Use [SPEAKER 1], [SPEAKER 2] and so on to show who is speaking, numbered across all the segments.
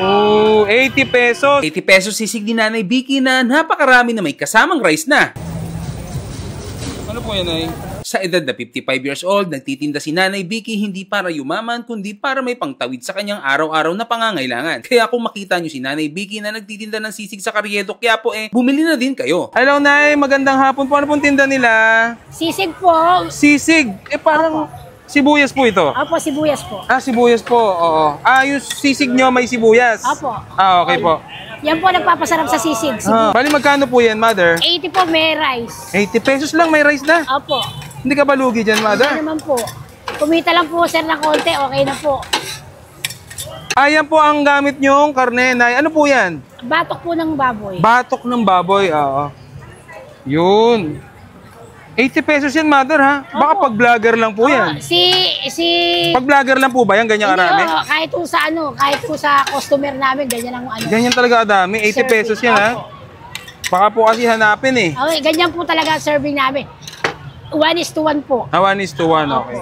[SPEAKER 1] Oh, 80 pesos. 80 pesos sisig ni Nanay Vicky na napakarami na may kasamang rice na. Ano po yan ay? Sa edad na 55 years old, nagtitinda si Nanay Vicky hindi para yumaman kundi para may pangtawid sa kanyang araw-araw na pangangailangan. Kaya kung makita nyo si Nanay Vicky na nagtitinda ng sisig sa Carriedo, Quiapo bumili na din kayo. Hello Nay, magandang hapon po. Ano pong tinda nila?
[SPEAKER 2] Sisig po.
[SPEAKER 1] Sisig? Parang sibuyas po ito.
[SPEAKER 2] Opo, sibuyas po.
[SPEAKER 1] Sibuyas po. Oo. Yung sisig nyo may sibuyas?
[SPEAKER 2] Opo.
[SPEAKER 1] Okay po.
[SPEAKER 2] Yan po nagpapasarap sa sisig.
[SPEAKER 1] Bali magkano po yan, Mother?
[SPEAKER 2] 80 po, may rice.
[SPEAKER 1] 80 pesos lang, may rice na?
[SPEAKER 2] Opo.
[SPEAKER 1] Hindi ka ba lugi dyan, Mother?
[SPEAKER 2] Hindi naman po. Kumita lang po, sir, ng konti. Okay na po.
[SPEAKER 1] Ayan po ang gamit nyong karne, Nay. Ano po yan?
[SPEAKER 2] Batok po ng baboy.
[SPEAKER 1] Batok ng baboy, oo. Yun. 80 pesos yan, Mother, ha? Baka
[SPEAKER 2] Opo.
[SPEAKER 1] pag vlogger lang po yan. Pag vlogger lang po ba yan, ganyan karami?
[SPEAKER 2] Oo, kahit po sa kahit po sa customer namin, ganyan ang
[SPEAKER 1] Ganyan talaga kadami. 80 pesos yan, ha? Baka po kasi hanapin eh.
[SPEAKER 2] Okay, ganyan po talaga serving namin. 1:1 po.
[SPEAKER 1] 1:1, okay.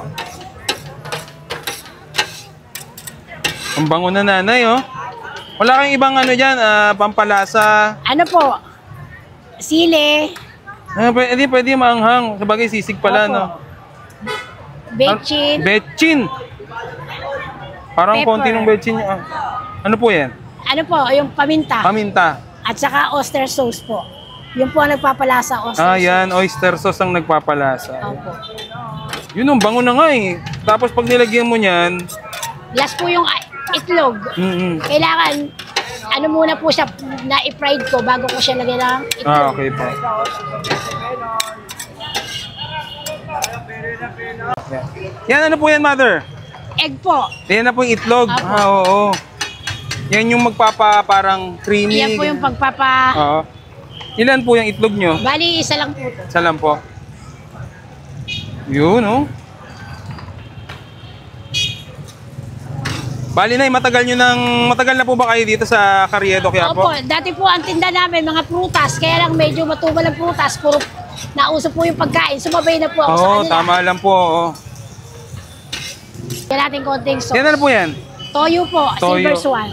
[SPEAKER 1] Ang bango na, Nanay, oh. Wala kang ibang dyan, pampalasa.
[SPEAKER 2] Ano po? Sili.
[SPEAKER 1] Pwede maanghang. Sabagay, sisig pala,
[SPEAKER 2] Opo.
[SPEAKER 1] no?
[SPEAKER 2] Betchin.
[SPEAKER 1] Betchin. Parang
[SPEAKER 2] Pepper.
[SPEAKER 1] konti ng betchin niya. Ano po yan?
[SPEAKER 2] Ano po? Yung paminta.
[SPEAKER 1] Paminta.
[SPEAKER 2] At saka oyster sauce po. Yung po ang nagpapalasa, oyster sauce.
[SPEAKER 1] Yan. Oyster sauce ang nagpapalasa.
[SPEAKER 2] Opo.
[SPEAKER 1] Yun, ang bango na nga eh. Tapos pag nilagyan mo niyan...
[SPEAKER 2] Last po yung itlog. Kailangan, muna po siya, na-fried ko bago ko siya lagyan ng itlog.
[SPEAKER 1] Okay po. Yan, ano po yan, Mother?
[SPEAKER 2] Egg po.
[SPEAKER 1] Yan na po yung itlog.
[SPEAKER 2] Opo.
[SPEAKER 1] Oo. Yan yung parang creamy.
[SPEAKER 2] Yan po yung
[SPEAKER 1] Oo. Ilan po yung itlog nyo?
[SPEAKER 2] Bali, isa lang po ito.
[SPEAKER 1] Isa lang po. Yun, oh. Bali na, matagal na po ba kayo dito sa Carriedo, Quiapo?
[SPEAKER 2] Opo, dati po ang tinda namin, mga prutas. Kaya lang medyo matumal ang prutas. Puro nauso po yung pagkain. Sumabay na po ako sa kanila.
[SPEAKER 1] Tama lang po. Oh.
[SPEAKER 2] Yan natin konting sauce.
[SPEAKER 1] Yan na po yan?
[SPEAKER 2] Toyo po,
[SPEAKER 1] Toyo.
[SPEAKER 2] Silver Swan.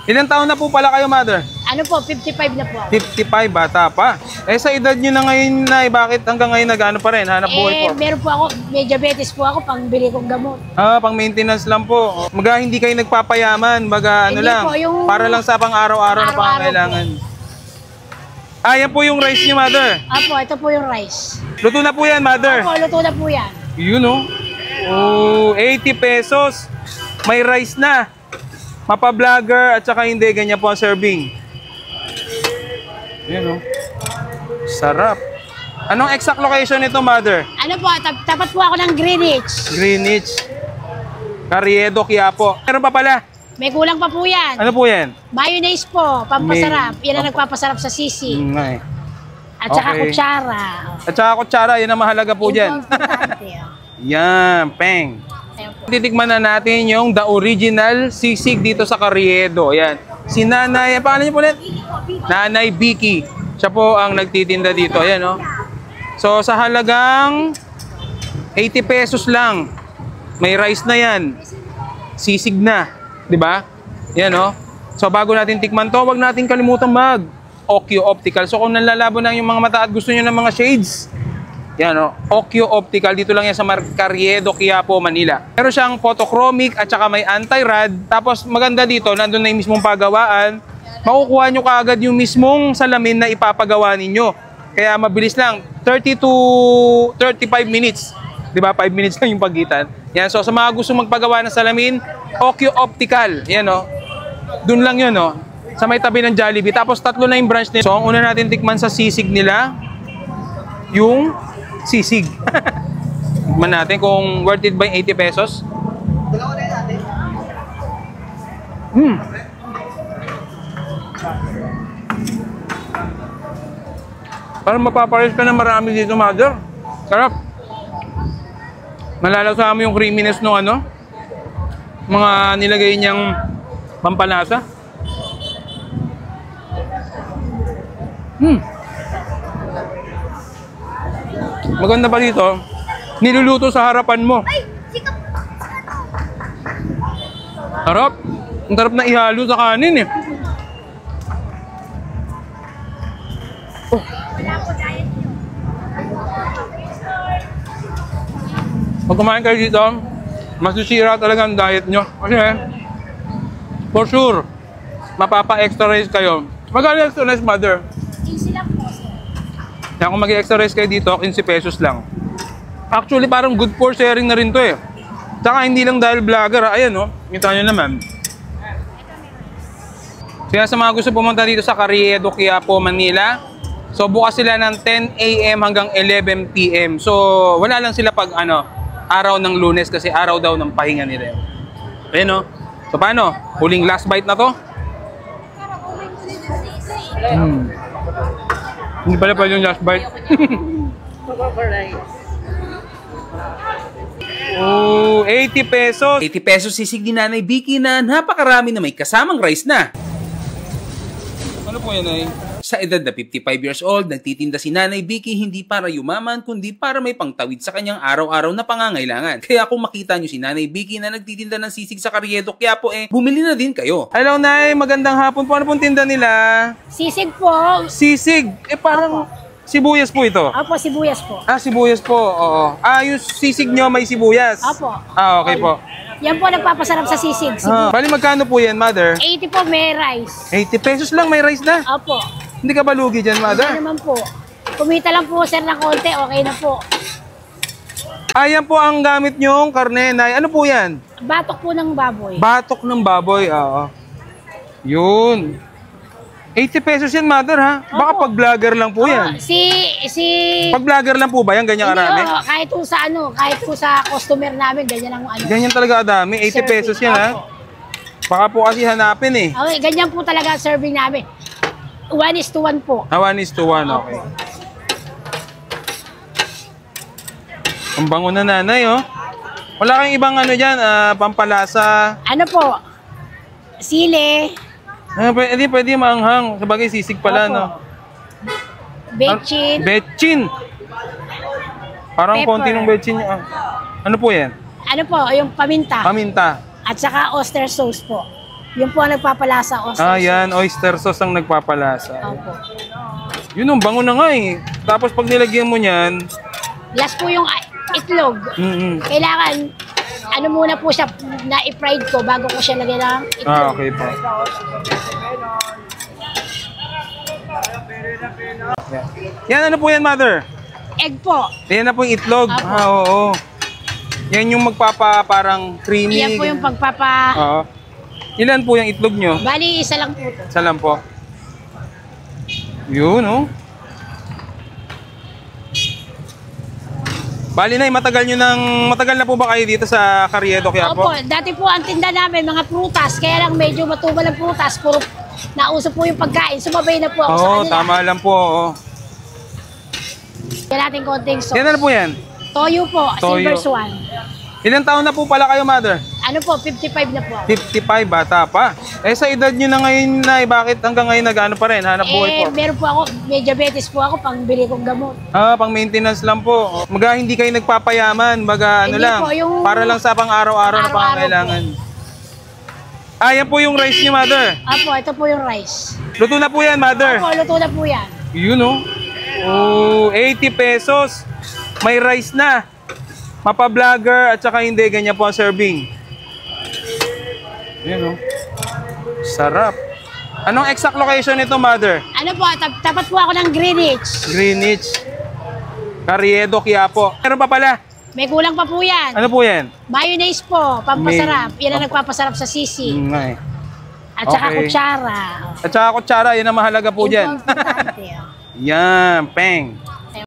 [SPEAKER 1] Ilang taon na po pala kayo, Mother?
[SPEAKER 2] Ano po, 55 na po ako.
[SPEAKER 1] 55, bata pa. Sa edad nyo na ngayon, Nay, bakit hanggang ngayon nag-ano pa rin? Hanap buhay po?
[SPEAKER 2] Meron po ako, may diabetes po ako, pang bili kong gamot.
[SPEAKER 1] Pang maintenance lang po. Hindi kayo nagpapayaman,
[SPEAKER 2] Hindi
[SPEAKER 1] lang.
[SPEAKER 2] po, yung...
[SPEAKER 1] Para lang sa pang-araw-araw na pangangailangan. Yan po yung rice nyo, Mother.
[SPEAKER 2] Opo, ito po yung rice.
[SPEAKER 1] Luto na po yan, Mother.
[SPEAKER 2] Opo, luto na po yan.
[SPEAKER 1] Yun, oh. 80 pesos. May rice na. Mapa-vlogger at saka hindi, ganyan po ang serving. Yun, oh. Sarap. Anong exact location nito, Mother?
[SPEAKER 2] Ano po, tapat po ako ng Greenwich.
[SPEAKER 1] Greenwich. Carriedo, Quiapo. Meron pa pala.
[SPEAKER 2] May kulang pa po yan.
[SPEAKER 1] Ano po yan?
[SPEAKER 2] Mayonnaise po, pampasarap. Yan ang nagpapasarap sa sisig. At saka kutsara.
[SPEAKER 1] At saka kutsara, yan ang mahalaga po dyan. Yan, peng. Titikman na natin yung the original sisig dito sa Carriedo. Ayan. Si Nanay, pangalan niyo po ulit? Nanay Vicky. Siya po ang nagtitinda dito. Ayan, oh. So, sa halagang 80 pesos lang, may rice na yan. Sisig na. Diba? Yan, oh. So, bago natin tikman to, wag natin kalimutan Okyo Optical. So, kung nalalabo na yung mga mata at gusto nyo ng mga shades, yan, oh. Okyo Optical. Dito lang yan sa Carriedo, Quiapo, Manila. Meron siyang photochromic at saka may anti-rad. Tapos maganda dito, nandun na yung mismong pagawaan. Makukuha nyo kaagad yung mismong salamin na ipapagawa ninyo. Kaya mabilis lang. 30 to 35 minutes. Diba? 5 minutes lang yung pagitan. Yan. So sa mga gusto magpagawa ng salamin, Okyo Optical. Yan, oh. Dun lang yun, oh. Sa may tabi ng Jollibee. Tapos 3 na yung branch nila. So ang una natin tikman sa sisig nila, yung sisig. Tikman natin kung worth it ba yung 80 pesos. Parang mapapares ka na marami dito, Mother. Sarap. Nalalasa mo yung creaminess ng mga nilagay niyang pampalasa. Maganda pa dito, niluluto sa harapan mo. Harap. Ang sarap na ihalo sa kanin eh. Pag kumain kayo dito, masisira talaga ang diet nyo. Kasi for sure, mapapa-extra rice kayo. Magkano extra rice, mother?
[SPEAKER 2] Easy lang po, sir.
[SPEAKER 1] Kaya kung mag-extra rice kayo dito, 15 pesos lang. Actually, parang good for sharing na rin to eh. Tsaka hindi lang dahil vlogger. Ayan oh, kita nyo naman. Kaya sa mga gusto pumunta dito sa Carriedo, Quiapo, Manila, so bukas sila ng 10 a.m. hanggang 11 p.m. So wala lang sila pag araw ng Lunes kasi araw daw ng pahinga nila. Ayan oh. So paano? Huling last bite na to? Hindi pala yung last bite. Oh, 80 pesos.
[SPEAKER 3] 80 pesos sisig ni Nanay Vicky na napakarami na may kasamang rice na.
[SPEAKER 1] Ano po yan ay?
[SPEAKER 3] Sa edad na 55 years old, nagtitinda si Nanay Vicky hindi para yumaman kundi para may pangtawid sa kanyang araw-araw na pangangailangan. Kaya kung makita nyo si Nanay Vicky na nagtitinda ng sisig sa Carriedo, Quiapo bumili na din kayo.
[SPEAKER 1] Hello, Nay. Magandang hapon po. Ano pong tinda nila?
[SPEAKER 2] Sisig po.
[SPEAKER 1] Sisig. Parang sibuyas po ito.
[SPEAKER 2] Opo, sibuyas po.
[SPEAKER 1] Ah, sibuyas po. Oo. Ah, yung sisig nyo may sibuyas.
[SPEAKER 2] Opo.
[SPEAKER 1] Ah, okay po.
[SPEAKER 2] Yan po nagpapasarap sa sisig.
[SPEAKER 1] Bali, magkano po yan, mother?
[SPEAKER 2] 80 po, may rice.
[SPEAKER 1] 80 pesos lang, may rice na.
[SPEAKER 2] Opo.
[SPEAKER 1] Hindi ka ba lugi dyan,
[SPEAKER 2] Ano
[SPEAKER 1] mother?
[SPEAKER 2] naman po. Kumita lang po, sir, ng konti. Okay na po.
[SPEAKER 1] Ayan po ang gamit nyong karne, Nay. Ano po yan?
[SPEAKER 2] Batok po ng baboy.
[SPEAKER 1] Batok ng baboy. Oo. Yun. 80 pesos yan, mother, ha? Baka
[SPEAKER 2] Opo.
[SPEAKER 1] pag vlogger lang po yan.
[SPEAKER 2] Pag
[SPEAKER 1] Pag vlogger lang po ba yan? Ganyan karami?
[SPEAKER 2] kahit po sa kahit po sa customer namin, ganyan ang
[SPEAKER 1] Ganyan talaga kadami. 80 pesos yan, ha?
[SPEAKER 2] Opo.
[SPEAKER 1] Baka po kasi hanapin eh.
[SPEAKER 2] Okay, ganyan po talaga ang serving namin. 1:1 po.
[SPEAKER 1] 1:1, okay. Ang bango na, Nanay, oh. Wala kayong ibang dyan, pampalasa.
[SPEAKER 2] Ano po? Sili,
[SPEAKER 1] Pwede maanghang. Sabagay, sisig pala,
[SPEAKER 2] Opo.
[SPEAKER 1] no?
[SPEAKER 2] bechin,
[SPEAKER 1] Betchin. Parang
[SPEAKER 2] Pepper.
[SPEAKER 1] konti ng betchin. Ano po yan?
[SPEAKER 2] ano po, yung paminta.
[SPEAKER 1] Paminta.
[SPEAKER 2] At saka oyster sauce po. Yung po ang nagpapalasa, oyster
[SPEAKER 1] Ah,
[SPEAKER 2] sauce.
[SPEAKER 1] yan. Oyster sauce ang nagpapalasa.
[SPEAKER 2] Opo.
[SPEAKER 1] Yun, ang bango na nga eh. Tapos pag nilagyan mo niyan,
[SPEAKER 2] Last po yung itlog. Kailangan, ano muna po siya, na-fried ko bago ko siya lagyan ng itlog.
[SPEAKER 1] Ah, okay po. Yan, ano po yan, mother?
[SPEAKER 2] Egg po.
[SPEAKER 1] Yan na po yung itlog.
[SPEAKER 2] Apo.
[SPEAKER 1] Ah, oo. Yan yung parang creamy.
[SPEAKER 2] Yan po yung
[SPEAKER 1] Oo. Ilan po yung itlog nyo?
[SPEAKER 2] Bali, isa lang po to.
[SPEAKER 1] Isa lang po. Yun, oh. Bali na, matagal na po ba kayo dito sa Carriedo, Quiapo?
[SPEAKER 2] Opo, dati po ang tinda namin, mga prutas. Kaya lang medyo matubal ang prutas. Puro nauso po yung pagkain. Sumabay na po ako sa
[SPEAKER 1] Oo,
[SPEAKER 2] kanila.
[SPEAKER 1] tama lang po. Oo.
[SPEAKER 2] Kaya natin konting sauce.
[SPEAKER 1] Yan, ano po yan?
[SPEAKER 2] Toyo po,
[SPEAKER 1] Toyo.
[SPEAKER 2] Silver Swan.
[SPEAKER 1] Ilang taon na po pala kayo, mother?
[SPEAKER 2] Ano po, 55 na po ako.
[SPEAKER 1] 55, bata pa. Sa edad nyo na ngayon, Nay, bakit hanggang ngayon nag-ano pa rin? Hanap buhay po?
[SPEAKER 2] Meron po ako, may diabetes po ako, pang bili kong gamot.
[SPEAKER 1] Ah, pang maintenance lang po. Maga hindi kayo nagpapayaman,
[SPEAKER 2] Hindi
[SPEAKER 1] lang.
[SPEAKER 2] po, yung-
[SPEAKER 1] Para lang sa pang-araw-araw na
[SPEAKER 2] Araw-araw
[SPEAKER 1] pangangailangan. Ah, yan po yung rice niyo, mother.
[SPEAKER 2] Opo, ito po yung rice.
[SPEAKER 1] Luto na po yan, mother.
[SPEAKER 2] Opo, luto na po yan.
[SPEAKER 1] Yun, oh. Oh, 80 pesos. May rice na. Mapa-vlogger at saka hindi, ganyan po ang serving. Yun, oh. Sarap. Anong exact location nito, mother?
[SPEAKER 2] Ano po, tapat po ako ng Greenwich.
[SPEAKER 1] Greenwich. Carriedo, Quiapo. Meron pa pala.
[SPEAKER 2] May kulang pa po yan.
[SPEAKER 1] Ano po yan?
[SPEAKER 2] Mayonnaise po, pampasarap. Yan ang nagpapasarap sa sisig.
[SPEAKER 1] Ay.
[SPEAKER 2] At saka
[SPEAKER 1] Okay.
[SPEAKER 2] kutsara.
[SPEAKER 1] At saka kutsara, yun ang mahalaga po
[SPEAKER 2] Yung
[SPEAKER 1] dyan.
[SPEAKER 2] importante, oh.
[SPEAKER 1] Yan, peng.